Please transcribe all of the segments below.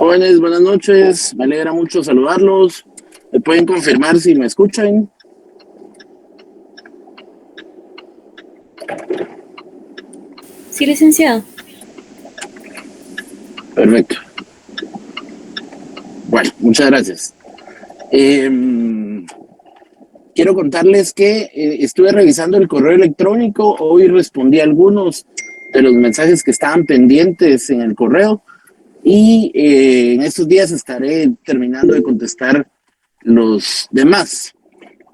Jóvenes, buenas noches. Me alegra mucho saludarlos. ¿Me pueden confirmar si me escuchan? Sí, licenciado. Perfecto. Bueno, muchas gracias. Quiero contarles que estuve revisando el correo electrónico. Hoy respondí a algunos de los mensajes que estaban pendientes en el correo y en estos días estaré terminando de contestar los demás.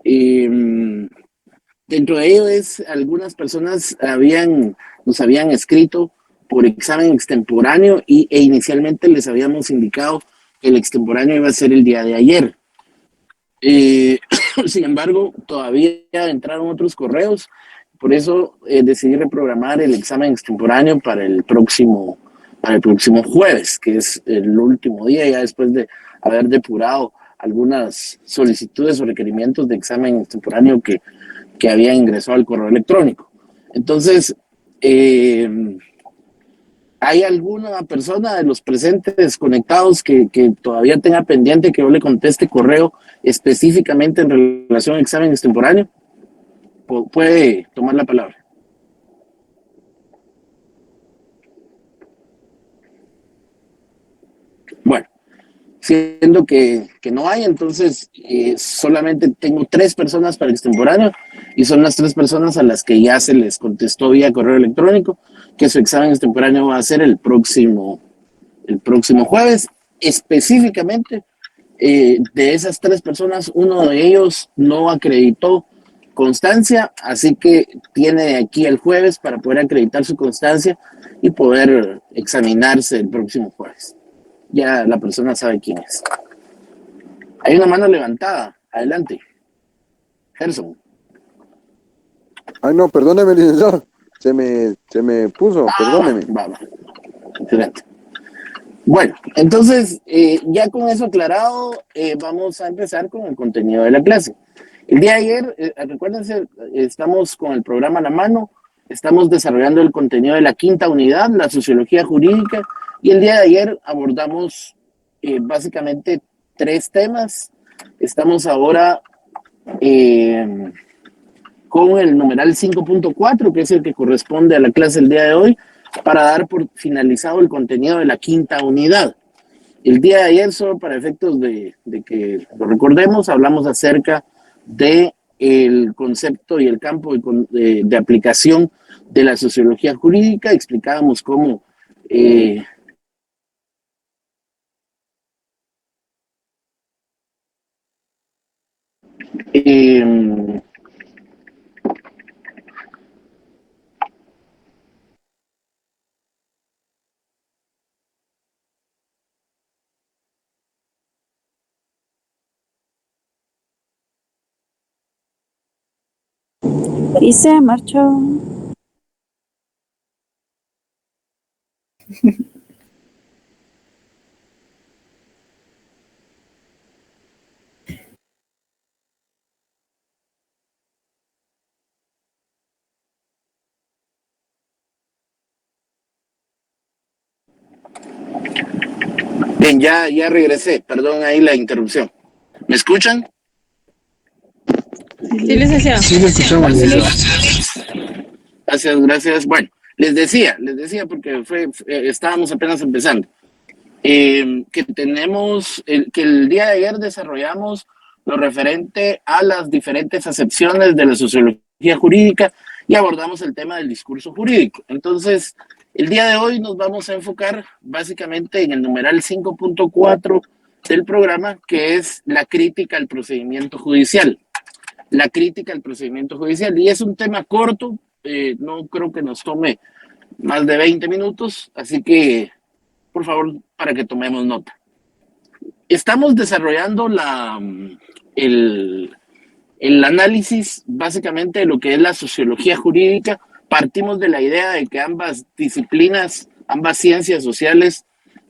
Dentro de ello algunas personas nos habían escrito por examen extemporáneo e inicialmente les habíamos indicado que el extemporáneo iba a ser el día de ayer. Sin embargo, todavía entraron otros correos, por eso decidí reprogramar el examen extemporáneo para el próximo jueves, que es el último día, ya después de haber depurado algunas solicitudes o requerimientos de examen extemporáneo que habían ingresado al correo electrónico. Entonces, ¿hay alguna persona de los presentes conectados que todavía tenga pendiente que yo le conteste correo específicamente en relación al examen extemporáneo? Puede tomar la palabra. Bueno, siendo que no hay, entonces solamente tengo 3 personas para el extemporáneo y son las 3 personas a las que ya se les contestó vía correo electrónico que su examen extemporáneo va a ser el próximo jueves. Específicamente, de esas 3 personas, uno de ellos no acreditó constancia, así que tiene aquí el jueves para poder acreditar su constancia y poder examinarse el próximo jueves. Ya la persona sabe quién es. Hay una mano levantada. Adelante. Gerson. Ay, no, perdóneme, licenciado. Se me puso, perdóneme. Va. Excelente. Bueno, entonces, ya con eso aclarado, vamos a empezar con el contenido de la clase. El día de ayer, recuérdense, estamos con el programa a la mano, estamos desarrollando el contenido de la 5ª unidad, la sociología jurídica, y el día de ayer abordamos básicamente 3 temas. Estamos ahora con el numeral 5.4, que es el que corresponde a la clase del día de hoy, para dar por finalizado el contenido de la 5ª unidad. El día de ayer, solo para efectos de que lo recordemos, hablamos acerca de el concepto y el campo de aplicación de la sociología jurídica. Explicábamos cómo Y se marchó. bien, ya regresé, perdón ahí la interrupción. ¿Me escuchan? Sí, licenciado. Sí, lo escuchamos, licenciado. Gracias. Bueno, les decía, porque estábamos apenas empezando, que que el día de ayer desarrollamos lo referente a las diferentes acepciones de la sociología jurídica y abordamos el tema del discurso jurídico. Entonces, el día de hoy nos vamos a enfocar básicamente en el numeral 5.4 del programa, que es la crítica al procedimiento judicial. La crítica al procedimiento judicial. Y es un tema corto, no creo que nos tome más de 20 minutos, así que, por favor, para que tomemos nota. Estamos desarrollando el análisis básicamente de lo que es la sociología jurídica. Partimos de la idea de que ambas disciplinas, ambas ciencias sociales,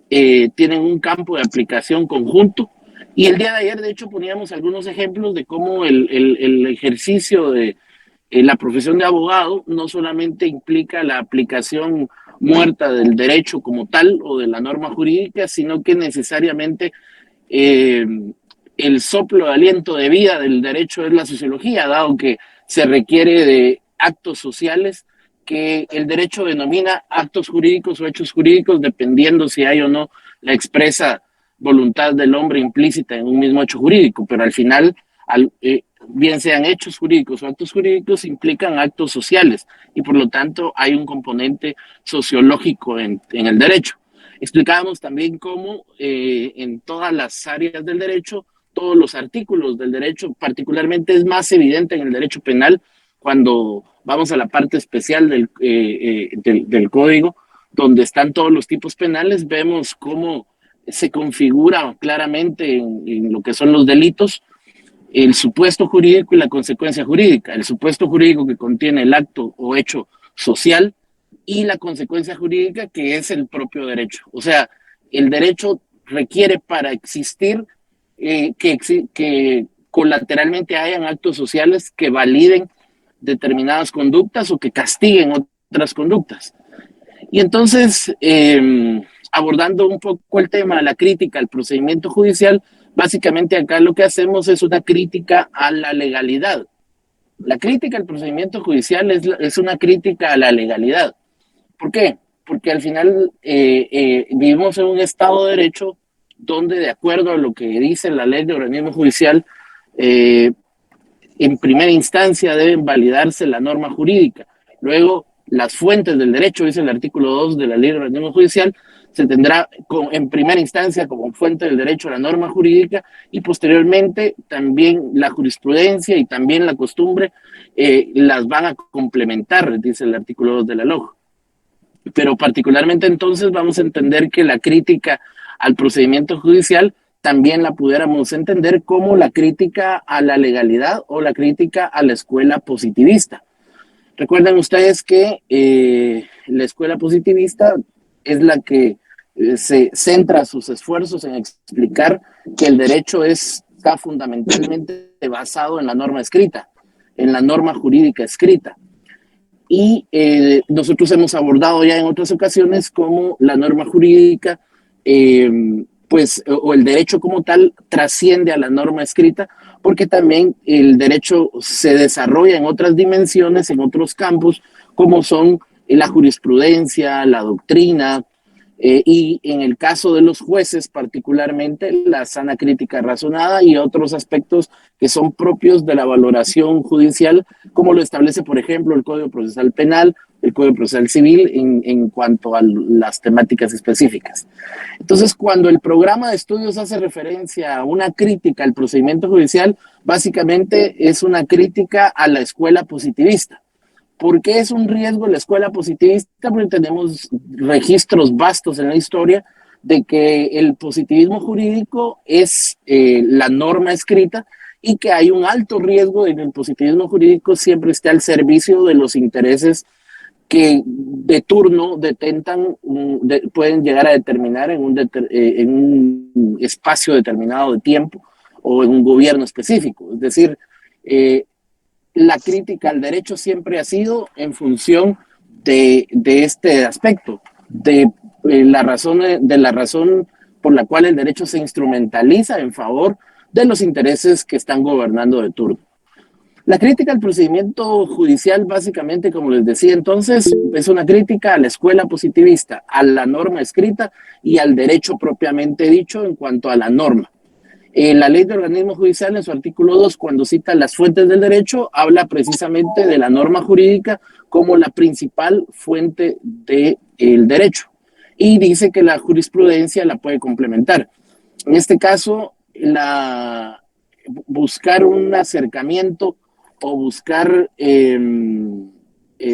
tienen un campo de aplicación conjunto. Y el día de ayer, de hecho, poníamos algunos ejemplos de cómo el ejercicio de la profesión de abogado no solamente implica la aplicación muerta del derecho como tal o de la norma jurídica, sino que necesariamente el soplo de aliento de vida del derecho es la sociología, dado que se requiere de actos sociales que el derecho denomina actos jurídicos o hechos jurídicos, dependiendo si hay o no la expresa voluntad del hombre implícita en un mismo hecho jurídico, pero al final, bien sean hechos jurídicos o actos jurídicos, implican actos sociales y por lo tanto hay un componente sociológico en el derecho. Explicábamos también cómo en todas las áreas del derecho, todos los artículos del derecho, particularmente es más evidente en el derecho penal, cuando vamos a la parte especial del código, donde están todos los tipos penales, vemos cómo se configura claramente en lo que son los delitos el supuesto jurídico y la consecuencia jurídica. El supuesto jurídico que contiene el acto o hecho social y la consecuencia jurídica que es el propio derecho. O sea, el derecho requiere para existir que colateralmente hayan actos sociales que validen determinadas conductas o que castiguen otras conductas. Y entonces, abordando un poco el tema de la crítica al procedimiento judicial, básicamente acá lo que hacemos es una crítica a la legalidad. La crítica al procedimiento judicial es una crítica a la legalidad. ¿Por qué? Porque al final vivimos en un Estado de Derecho donde, de acuerdo a lo que dice la ley de organismo judicial, en primera instancia deben validarse la norma jurídica. Luego, las fuentes del derecho, dice el artículo 2 de la ley de organismo judicial, se tendrá en primera instancia como fuente del derecho la norma jurídica y posteriormente también la jurisprudencia y también la costumbre las van a complementar, dice el artículo 2 de la LOJ. Pero particularmente entonces vamos a entender que la crítica al procedimiento judicial también la pudiéramos entender como la crítica a la legalidad o la crítica a la escuela positivista. Recuerden ustedes que la escuela positivista es la que se centra sus esfuerzos en explicar que el derecho está fundamentalmente basado en la norma escrita, en la norma jurídica escrita. Y nosotros hemos abordado ya en otras ocasiones cómo la norma jurídica o el derecho como tal trasciende a la norma escrita, porque también el derecho se desarrolla en otras dimensiones, en otros campos, como son la jurisprudencia, la doctrina, y en el caso de los jueces particularmente, la sana crítica razonada y otros aspectos que son propios de la valoración judicial, como lo establece, por ejemplo, el Código Procesal Penal, el Código Procesal Civil en cuanto a las temáticas específicas. Entonces, cuando el programa de estudios hace referencia a una crítica al procedimiento judicial, básicamente es una crítica a la escuela positivista. ¿Por qué es un riesgo la escuela positivista? Porque tenemos registros vastos en la historia de que el positivismo jurídico es la norma escrita y que hay un alto riesgo de que el positivismo jurídico siempre esté al servicio de los intereses que de turno pueden llegar a determinar en un espacio determinado de tiempo o en un gobierno específico. Es decir, la crítica al derecho siempre ha sido en función de este aspecto, de la razón por la cual el derecho se instrumentaliza en favor de los intereses que están gobernando de turno. La crítica al procedimiento judicial, básicamente, como les decía entonces, es una crítica a la escuela positivista, a la norma escrita y al derecho propiamente dicho en cuanto a la norma. La ley de organismo judicial, en su artículo 2, cuando cita las fuentes del derecho, habla precisamente de la norma jurídica como la principal fuente del derecho y dice que la jurisprudencia la puede complementar. En este caso, buscar un acercamiento o buscar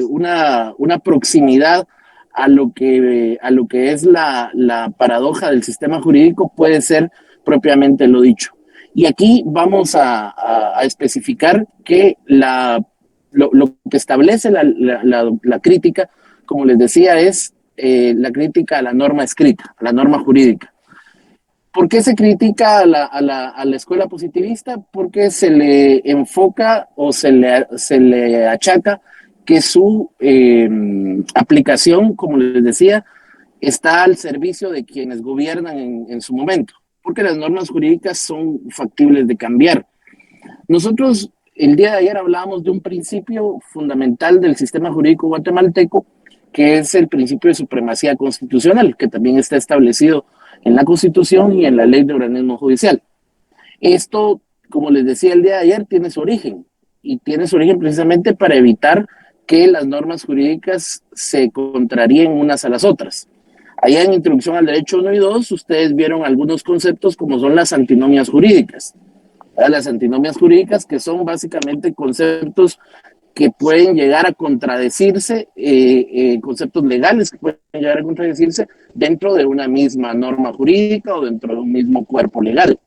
una proximidad a lo que es la paradoja del sistema jurídico puede ser propiamente lo dicho. Y aquí vamos a especificar que lo que establece la crítica, como les decía, es la crítica a la norma escrita, a la norma jurídica. ¿Por qué se critica a la escuela positivista? Porque se le enfoca o se le achaca que su aplicación, como les decía, está al servicio de quienes gobiernan en su momento, porque las normas jurídicas son factibles de cambiar. Nosotros el día de ayer hablábamos de un principio fundamental del sistema jurídico guatemalteco, que es el principio de supremacía constitucional, que también está establecido en la Constitución y en la Ley de Organismo Judicial. Esto, como les decía el día de ayer, tiene su origen, y tiene su origen precisamente para evitar que las normas jurídicas se contraríen unas a las otras. Allá en Introducción al Derecho 1 y 2, ustedes vieron algunos conceptos como son las antinomias jurídicas. Las antinomias jurídicas, que son básicamente conceptos que pueden llegar a contradecirse, conceptos legales que pueden llegar a contradecirse dentro de una misma norma jurídica o dentro de un mismo cuerpo legal.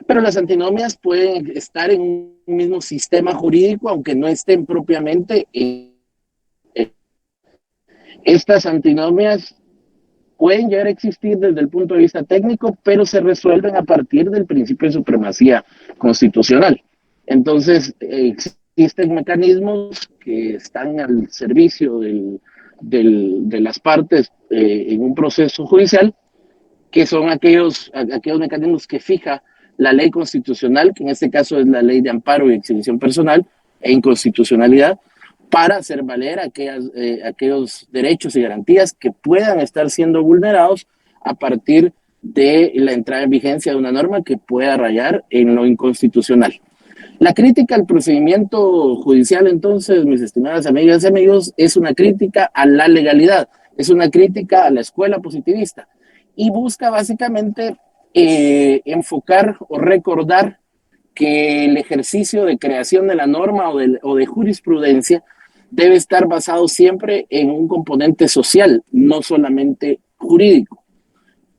Pero las antinomias pueden estar en un mismo sistema jurídico, aunque no estén propiamente en estas antinomias. Pueden llegar a existir desde el punto de vista técnico, pero se resuelven a partir del principio de supremacía constitucional. Entonces, existen mecanismos que están al servicio de las partes en un proceso judicial, que son aquellos mecanismos que fija la ley constitucional, que en este caso es la ley de amparo y exhibición personal e inconstitucionalidad, para hacer valer aquellos derechos y garantías que puedan estar siendo vulnerados a partir de la entrada en vigencia de una norma que pueda rayar en lo inconstitucional. La crítica al procedimiento judicial, entonces, mis estimadas amigas y amigos, es una crítica a la legalidad, es una crítica a la escuela positivista y busca básicamente enfocar o recordar que el ejercicio de creación de la norma o de jurisprudencia debe estar basado siempre en un componente social, no solamente jurídico.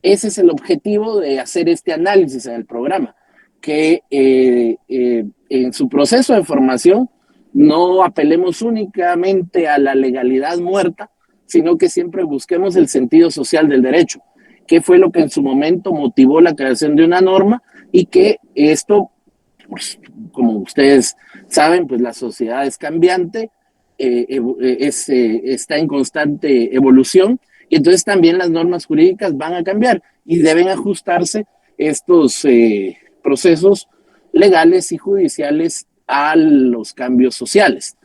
Ese es el objetivo de hacer este análisis en el programa, que en su proceso de formación no apelemos únicamente a la legalidad muerta, sino que siempre busquemos el sentido social del derecho, qué fue lo que en su momento motivó la creación de una norma y que esto, pues, como ustedes saben, pues la sociedad es cambiante, está en constante evolución, y entonces también las normas jurídicas van a cambiar y deben ajustarse estos procesos legales y judiciales a los cambios sociales.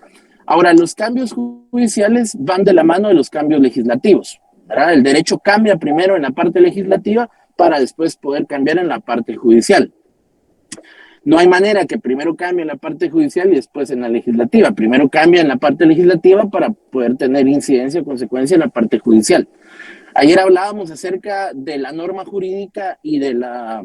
Ahora, los cambios judiciales van de la mano de los cambios legislativos, ¿verdad? El derecho cambia primero en la parte legislativa para después poder cambiar en la parte judicial. No hay manera que primero cambie en la parte judicial y después en la legislativa. Primero cambia en la parte legislativa para poder tener incidencia o consecuencia en la parte judicial. Ayer hablábamos acerca de la norma jurídica y de la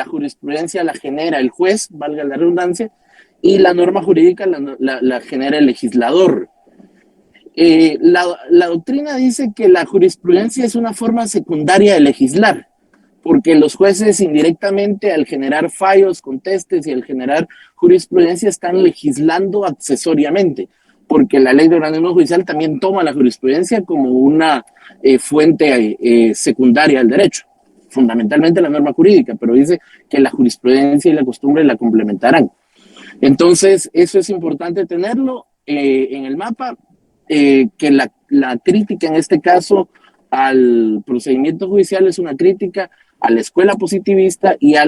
jurisprudencia la genera el juez, valga la redundancia, y la norma jurídica la genera el legislador. La doctrina dice que la jurisprudencia es una forma secundaria de legislar, porque los jueces indirectamente al generar fallos, contestes y al generar jurisprudencia están legislando accesoriamente, porque la ley de organismo judicial también toma la jurisprudencia como una fuente secundaria del derecho, fundamentalmente la norma jurídica, pero dice que la jurisprudencia y la costumbre la complementarán. Entonces, eso es importante tenerlo en el mapa, que la crítica en este caso al procedimiento judicial es una crítica a la escuela positivista y a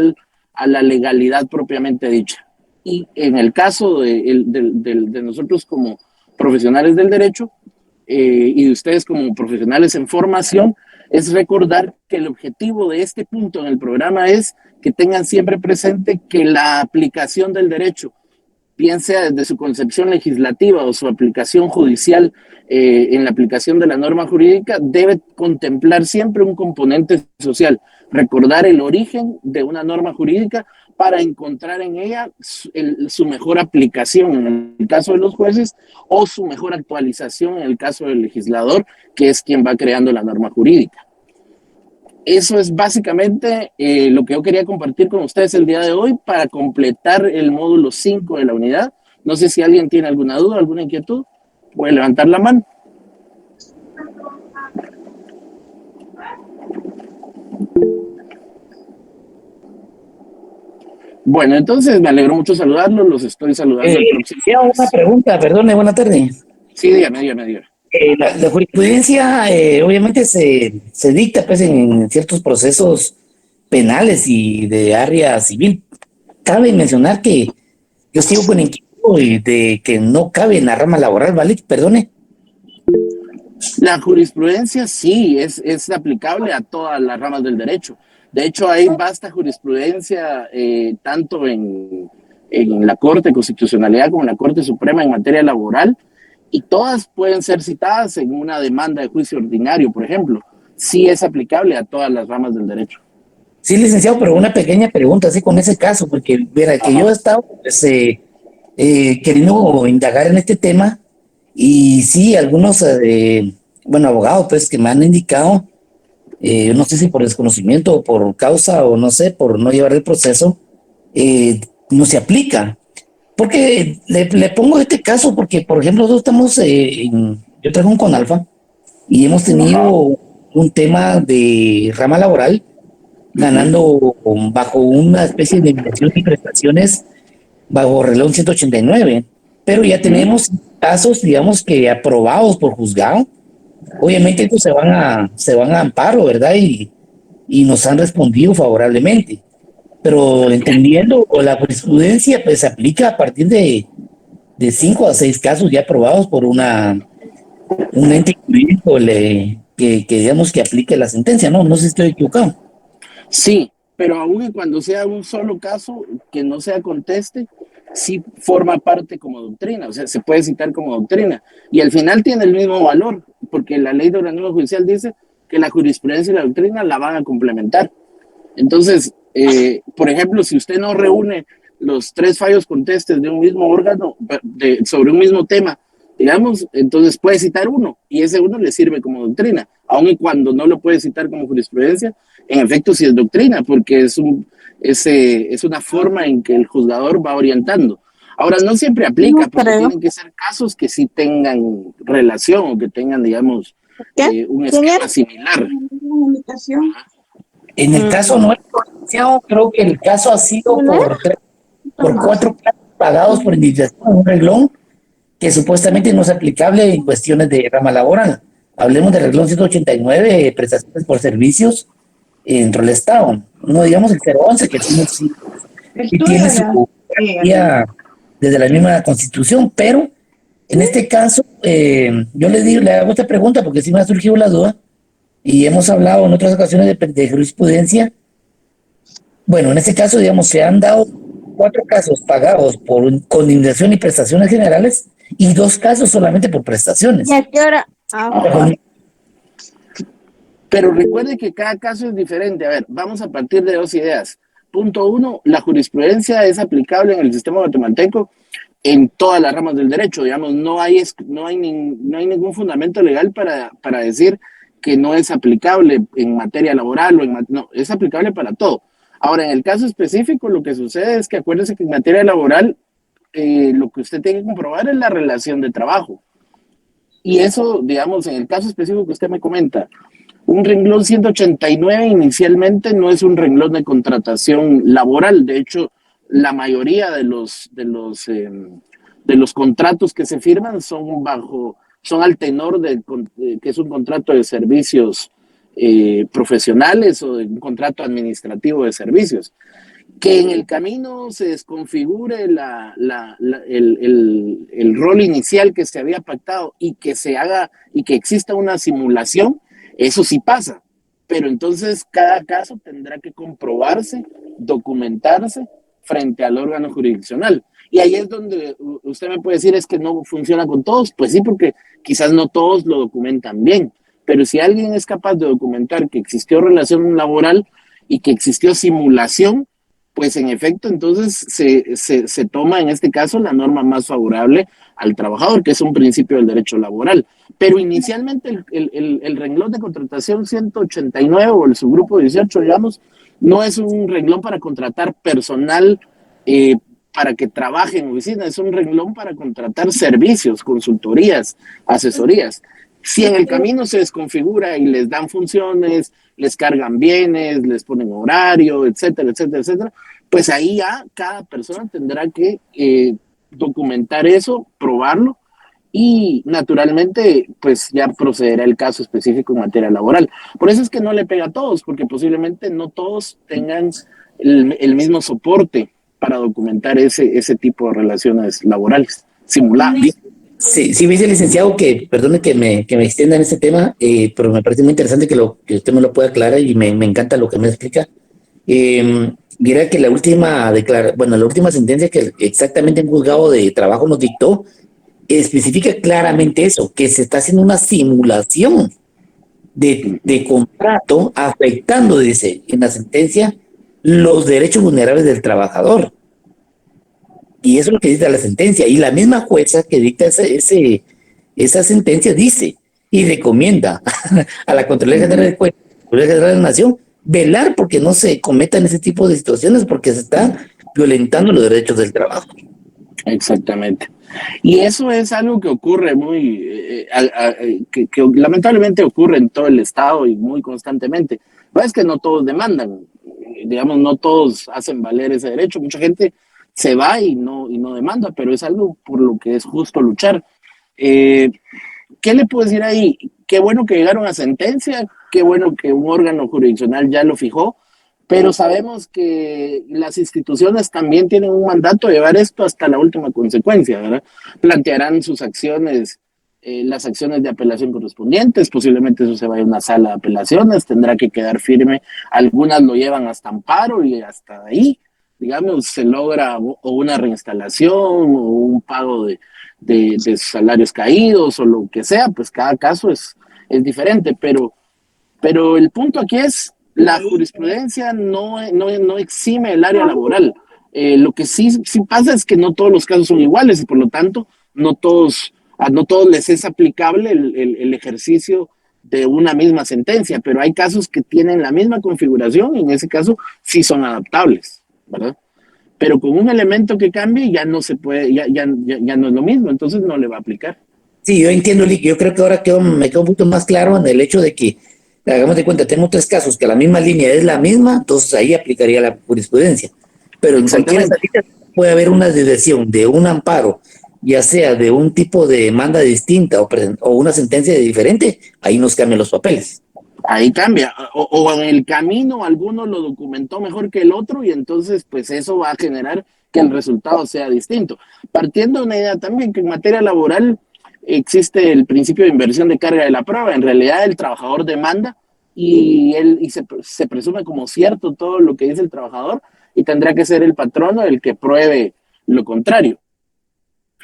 la legalidad propiamente dicha. Y en el caso de nosotros como profesionales del derecho y de ustedes como profesionales en formación, es recordar que el objetivo de este punto en el programa es que tengan siempre presente que la aplicación del derecho, bien sea desde su concepción legislativa o su aplicación judicial en la aplicación de la norma jurídica, debe contemplar siempre un componente social, recordar el origen de una norma jurídica para encontrar en ella su mejor aplicación en el caso de los jueces o su mejor actualización en el caso del legislador, que es quien va creando la norma jurídica. Eso es básicamente lo que yo quería compartir con ustedes el día de hoy para completar el módulo 5 de la unidad. No sé si alguien tiene alguna duda, alguna inquietud. Puede levantar la mano. Bueno, entonces me alegro mucho saludarlos, los estoy saludando el próximo Ya lunes. una pregunta, perdone, buena tarde. Sí, dígame. La jurisprudencia obviamente se dicta pues, en ciertos procesos penales y de área civil. Cabe mencionar que yo sigo con inquietud de que no cabe en la rama laboral, ¿vale? Perdone. La jurisprudencia sí es aplicable a todas las ramas del derecho. De hecho, hay vasta jurisprudencia tanto en la Corte de Constitucionalidad como en la Corte Suprema en materia laboral, y todas pueden ser citadas en una demanda de juicio ordinario, por ejemplo. Sí es aplicable a todas las ramas del derecho. Sí, licenciado, pero una pequeña pregunta así con ese caso, porque verá que yo he estado pues, queriendo indagar en este tema y sí, algunos, bueno, abogados pues que me han indicado, no sé si por desconocimiento o por causa o no sé, por no llevar el proceso, no se aplica. Porque le pongo este caso porque, por ejemplo, nosotros estamos, yo trabajo con Alfa y hemos tenido un tema de rama laboral ganando bajo una especie de inversión y prestaciones bajo reloj 189, pero ya tenemos casos, digamos que aprobados por juzgado. Obviamente estos se van a amparo, ¿verdad? Y nos han respondido favorablemente. Pero entendiendo o la jurisprudencia, pues se aplica a partir de 5 a 6 casos ya aprobados por un ente jurídico que digamos que aplique la sentencia, ¿no? No sé si estoy equivocado. Sí, pero aún y cuando sea un solo caso que no sea conteste, sí forma parte como doctrina, o sea, se puede citar como doctrina. Y al final tiene el mismo valor, porque la ley de organismo judicial dice que la jurisprudencia y la doctrina la van a complementar. Entonces, por ejemplo, si usted no reúne los 3 fallos contestes de un mismo órgano sobre un mismo tema, digamos, entonces puede citar uno y ese uno le sirve como doctrina, aun y cuando no lo puede citar como jurisprudencia, en efecto sí es doctrina, porque es una forma en que el juzgador va orientando. Ahora, no siempre aplica, porque tienen que ser casos que sí tengan relación o que tengan, digamos, un esquema similar. En el caso nuestro, licenciado, creo que el caso ha sido por 4 casos pagados por indemnización en un renglón que supuestamente no es aplicable en cuestiones de rama laboral. Hablemos del renglón 189, prestaciones por servicios dentro del Estado. No digamos el 011, que tiene su jerarquía desde la misma Constitución, pero en este caso, yo le hago esta pregunta porque sí me ha surgido la duda y hemos hablado en otras ocasiones de jurisprudencia. Bueno, en este caso, digamos, se han dado 4 casos pagados con indemnización y prestaciones generales y 2 casos solamente por prestaciones. ¿Y a qué hora? Pero recuerde que cada caso es diferente. A ver, vamos a partir de 2 ideas. Punto 1, la jurisprudencia es aplicable en el sistema guatemalteco en todas las ramas del derecho. Digamos, no hay ningún fundamento legal para decir que no es aplicable en materia laboral no, es aplicable para todo. Ahora, en el caso específico, lo que sucede es que acuérdese que en materia laboral lo que usted tiene que comprobar es la relación de trabajo. Y eso, digamos, en el caso específico que usted me comenta, un renglón 189 inicialmente no es un renglón de contratación laboral. De hecho, la mayoría de los contratos que se firman son al tenor que es un contrato de servicios profesionales o de un contrato administrativo de servicios. Que en el camino se desconfigure el rol inicial que se había pactado y que exista una simulación, eso sí pasa. Pero entonces cada caso tendrá que comprobarse, documentarse frente al órgano jurisdiccional. Y ahí es donde usted me puede decir es que no funciona con todos. Pues sí, porque quizás no todos lo documentan bien. Pero si alguien es capaz de documentar que existió relación laboral y que existió simulación, pues en efecto, entonces se toma en este caso la norma más favorable al trabajador, que es un principio del derecho laboral. Pero inicialmente el renglón de contratación 189 o el subgrupo 18, digamos, no es un renglón para contratar personal para que trabaje en oficina, es un renglón para contratar servicios, consultorías, asesorías. Si en el camino se desconfigura y les dan funciones, les cargan bienes, les ponen horario, etcétera, etcétera, etcétera, pues ahí ya cada persona tendrá que documentar eso, probarlo y naturalmente pues ya procederá el caso específico en materia laboral. Por eso es que no le pega a todos, porque posiblemente no todos tengan el mismo soporte para documentar ese tipo de relaciones laborales simuladas. Sí, sí, vicelicenciado, que perdone que me extienda en este tema, pero me parece muy interesante que usted me lo pueda aclarar y me encanta lo que me explica. Mira que la última la última sentencia que exactamente un juzgado de trabajo nos dictó especifica claramente eso, que se está haciendo una simulación de contrato afectando, dice en la sentencia, los derechos vulnerables del trabajador. Y eso es lo que dice la sentencia. Y la misma jueza que dicta esa sentencia dice y recomienda a la Contraloría General de Cuentas, Contraloría General de la Nación, velar porque no se cometan ese tipo de situaciones porque se está violentando los derechos del trabajo. Exactamente. Y eso es algo que ocurre que lamentablemente ocurre en todo el estado y muy constantemente. No es que no todos demandan, digamos, no todos hacen valer ese derecho. Mucha gente se va y no demanda, pero es algo por lo que es justo luchar. ¿Qué le puedo decir ahí? Qué bueno que llegaron a sentencia, qué bueno que un órgano jurisdiccional ya lo fijó, pero sabemos que las instituciones también tienen un mandato de llevar esto hasta la última consecuencia, ¿verdad? Plantearán sus acciones, las acciones de apelación correspondientes, posiblemente eso se vaya a una sala de apelaciones, tendrá que quedar firme, algunas lo llevan hasta amparo y hasta ahí, digamos, se logra o una reinstalación o un pago de salarios caídos o lo que sea, pues cada caso es diferente, pero el punto aquí es la jurisprudencia no exime el área laboral. Lo que sí pasa es que no todos los casos son iguales y por lo tanto no todos les es aplicable el ejercicio de una misma sentencia, pero hay casos que tienen la misma configuración y en ese caso sí son adaptables, ¿verdad? Pero con un elemento que cambie ya no se puede, ya no es lo mismo, entonces no le va a aplicar. Sí, yo entiendo, Lick. Yo creo que ahora me queda un poquito más claro en el hecho de que, hagamos de cuenta, tenemos 3 casos que la misma línea es la misma, entonces ahí aplicaría la jurisprudencia. Pero en cualquier salida puede haber una desviación de un amparo, ya sea de un tipo de demanda distinta o una sentencia diferente, ahí nos cambian los papeles. Ahí cambia, o en el camino alguno lo documentó mejor que el otro y entonces pues eso va a generar que el resultado sea distinto. Partiendo de una idea también que en materia laboral existe el principio de inversión de carga de la prueba. En realidad el trabajador demanda y se presume como cierto todo lo que dice el trabajador y tendrá que ser el patrono el que pruebe lo contrario.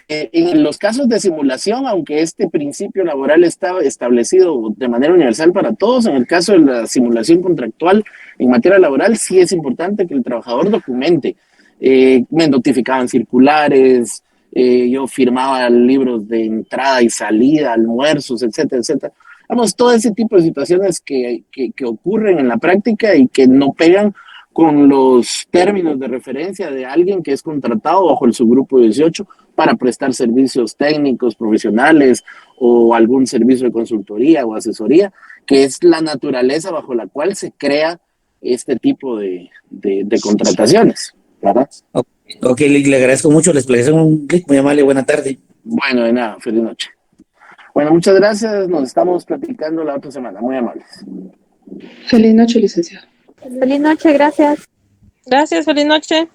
En los casos de simulación, aunque este principio laboral está establecido de manera universal para todos, en el caso de la simulación contractual en materia laboral sí es importante que el trabajador documente. Me notificaban circulares, yo firmaba libros de entrada y salida, almuerzos, etcétera, etcétera. Vamos, todo ese tipo de situaciones que ocurren en la práctica y que no pegan con los términos de referencia de alguien que es contratado bajo el subgrupo 18 para prestar servicios técnicos, profesionales o algún servicio de consultoría o asesoría, que es la naturaleza bajo la cual se crea este tipo de contrataciones, ¿verdad? Ok, Lick, le agradezco mucho la explicación, Lick, muy amable, buena tarde. Bueno, de nada, feliz noche. Bueno, muchas gracias, nos estamos platicando la otra semana, muy amables. Feliz noche, licenciado. Feliz noche, gracias. Gracias, feliz noche.